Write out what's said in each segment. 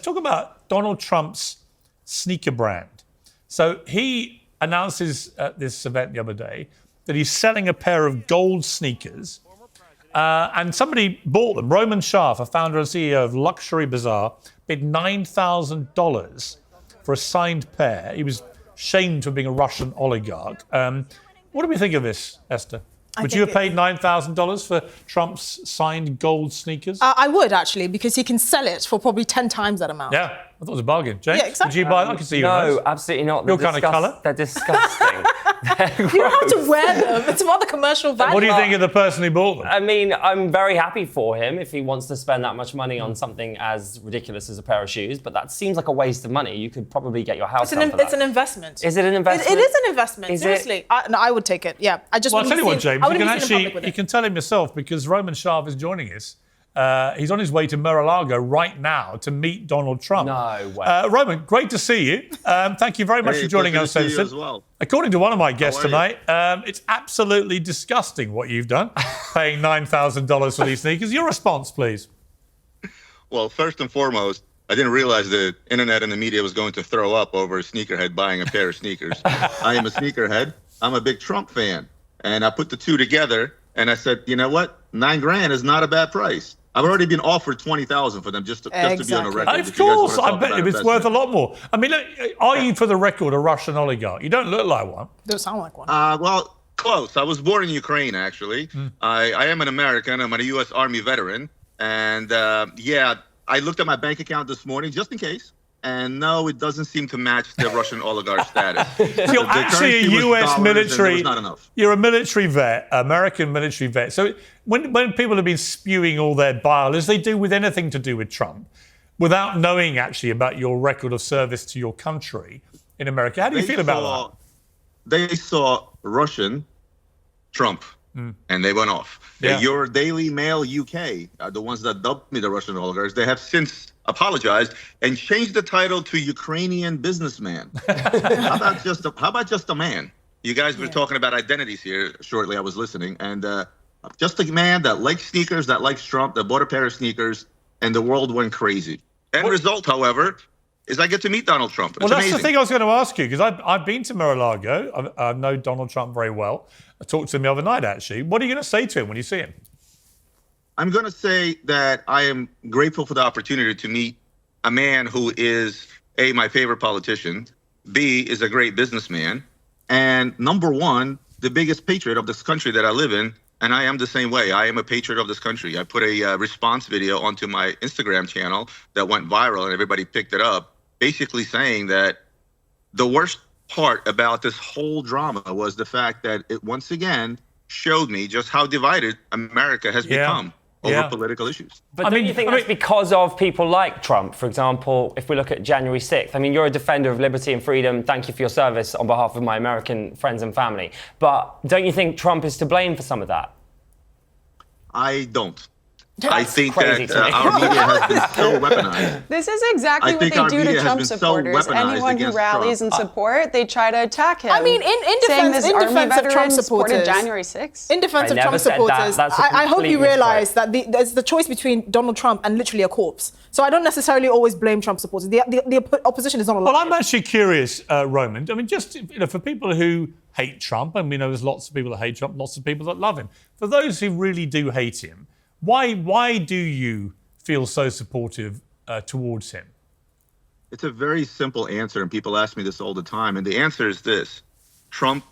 talk about Donald Trump's sneaker brand. So he announces at this event the other day that he's selling a pair of gold sneakers, and somebody bought them. Roman Sharf, a founder and CEO of Luxury Bazaar, bid $9,000 for a signed pair. He was shamed for being a Russian oligarch. What do we think of this, Esther? Would you have paid $9,000 for Trump's signed gold sneakers? I would, actually, because he can sell it for probably 10 times that amount. Yeah, I thought it was a bargain. James, Yeah, exactly. would you buy it? I can see you. No, absolutely not. Your kind of colour? They're disgusting. You don't have to wear them. It's about the commercial value. What do you think of the person who bought them? I mean, I'm very happy for him if he wants to spend that much money on something as ridiculous as a pair of shoes, but that seems like a waste of money. You could probably get your house done for that. It's an investment. Is it an investment? It is an investment, Is seriously. I would take it, yeah. I just Well, I'll tell you what, James, you can tell him yourself, because Roman Sharf is joining us. He's on his way to Mar-a-Lago right now to meet Donald Trump. No way. Roman, great to see you. Thank you very much for joining us, Citizen. As well. According to one of my guests tonight, it's absolutely disgusting what you've done, paying $9,000 for these sneakers. Your response, please. Well, first and foremost, I didn't realize the internet and the media was going to throw up over a sneakerhead buying a pair of sneakers. I am a sneakerhead. I'm a big Trump fan. And I put the two together and I said, you know what? $9,000 is not a bad price. I've already been offered $20,000 for them just to be on the record. Of course, I bet it's worth a lot more. I mean, look, are you, for the record, a Russian oligarch? You don't look like one. Don't sound like one. Well, close. I was born in Ukraine, actually. I am an American. I'm a U.S. Army veteran. And I looked at my bank account this morning just in case. And no, it doesn't seem to match the Russian oligarch status. You're actually a U.S. military. Not enough. You're a military vet, American military vet. So when people have been spewing all their bile, as they do with anything to do with Trump, without knowing actually about your record of service to your country in America, how do you feel about that? They saw Russian Trump. And they went off. Yeah. Your Daily Mail UK, the ones that dubbed me the Russian oligarchs, they have since apologized and changed the title to Ukrainian businessman. How about just a man? You guys were talking about identities here shortly. I was listening, and just a man that likes sneakers, that likes Trump, that bought a pair of sneakers, and the world went crazy. End result, however, is I get to meet Donald Trump. It's that's amazing. the thing I was going to ask you, because I've been to Mar-a-Lago. I know Donald Trump very well. I talked to him the other night, actually. What are you going to say to him when you see him? I'm going to say that I am grateful for the opportunity to meet a man who is, A, my favorite politician, B, is a great businessman, and number one, the biggest patriot of this country that I live in. And I am the same way. I am a patriot of this country. I put a response video onto my Instagram channel that went viral and everybody picked it up, basically saying that the worst part about this whole drama was the fact that it once again showed me just how divided America has become over political issues. But don't you think that's because of people like Trump? For example, if we look at January 6th, I mean, you're a defender of liberty and freedom. Thank you for your service on behalf of my American friends and family. But don't you think Trump is to blame for some of that? I don't. That's I think crazy that our media has been so weaponized. This is exactly what they do to Trump supporters. Anyone who rallies in support, they try to attack him. I mean, in defense of Trump supporters, January 6th. In defense of Trump supporters, I hope you realise that there's the choice between Donald Trump and literally a corpse. So I don't necessarily always blame Trump supporters. The opposition is not a lot. Well, I'm actually curious, Roman. I mean, just for people who hate Trump, and we know there's lots of people that hate Trump, lots of people that love him. For those who really do hate him, why do you feel so supportive towards him? It's a very simple answer, and people ask me this all the time. And the answer is this: Trump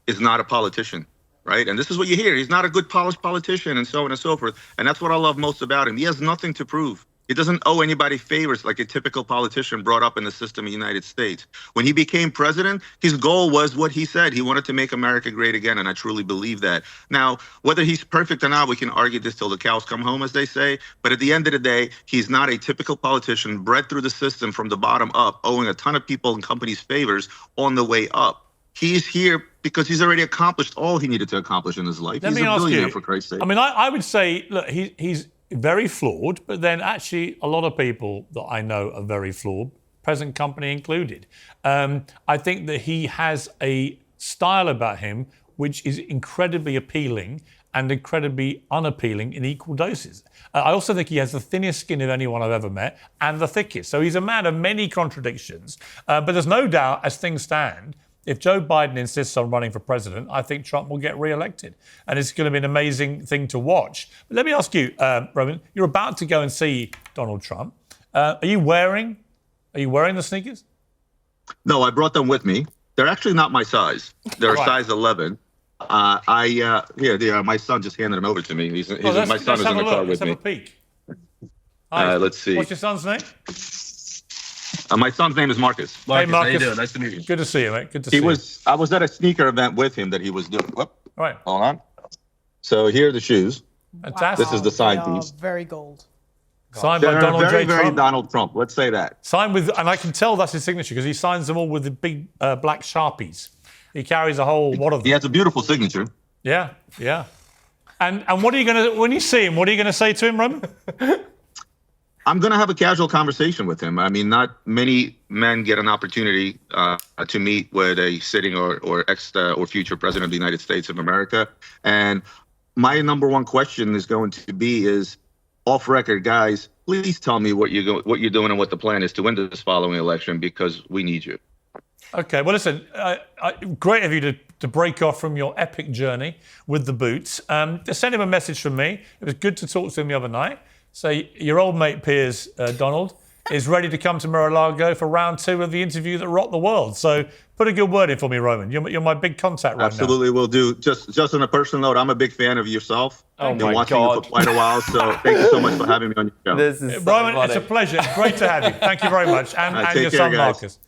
is not a politician, right? And this is what you hear. He's not a good polished politician, and so on and so forth. And that's what I love most about him. He has nothing to prove. He doesn't owe anybody favors like a typical politician brought up in the system of the United States. When he became president, his goal was what he said. He wanted to make America great again, and I truly believe that. Now, whether he's perfect or not, we can argue this till the cows come home, as they say. But at the end of the day, he's not a typical politician bred through the system from the bottom up, owing a ton of people and companies favors on the way up. He's here because he's already accomplished all he needed to accomplish in his life. He's a billionaire, for Christ's sake. I mean, I would say, look, he's very flawed, but then actually a lot of people that I know are very flawed, present company included. I think that he has a style about him which is incredibly appealing and incredibly unappealing in equal doses. I also think he has the thinnest skin of anyone I've ever met and the thickest. So he's a man of many contradictions. But there's no doubt, as things stand, if Joe Biden insists on running for president, I think Trump will get re-elected. And it's going to be an amazing thing to watch. But let me ask you, Roman, you're about to go and see Donald Trump. Are you wearing the sneakers? No, I brought them with me. They're actually not my size. They're a size 11. Here, my son just handed them over to me. My son is in the car with me. Let's have a peek. Let's see. What's your son's name? My son's name is Marcus. Hey, Marcus. How you doing? Nice to meet you. Good to see you, mate. Good to see you. I was at a sneaker event with him that he was doing. Whoop. Right. Hold on. So here are the shoes. Fantastic. This is the sign They are piece. very gold. Signed by They're Donald very, J. very Trump. Donald Trump. Let's say that. Signed with, and I can tell that's his signature because he signs them all with the big black Sharpies. He carries a whole wad of them. He has a beautiful signature. Yeah. And what are you going to, when you see him, what are you going to say to him, Roman? I'm going to have a casual conversation with him. I mean, not many men get an opportunity to meet with a sitting or future president of the United States of America. And my number one question is going to be off record, guys, please tell me what you're doing and what the plan is to win this following election, because we need you. Okay, well, listen, great of you to break off from your epic journey with the boots. Just send him a message from me. It was good to talk to him the other night. So your old mate Piers, Donald, is ready to come to Mar-a-Lago for round 2 of the interview that rocked the world. So put a good word in for me, Roman. You're my big contact right now. Absolutely will do. Just on a personal note, I'm a big fan of yourself. I've been watching you for quite a while, so thank you so much for having me on your show. This is Roman, it's a pleasure. Great to have you. Thank you very much. And your son, Marcus.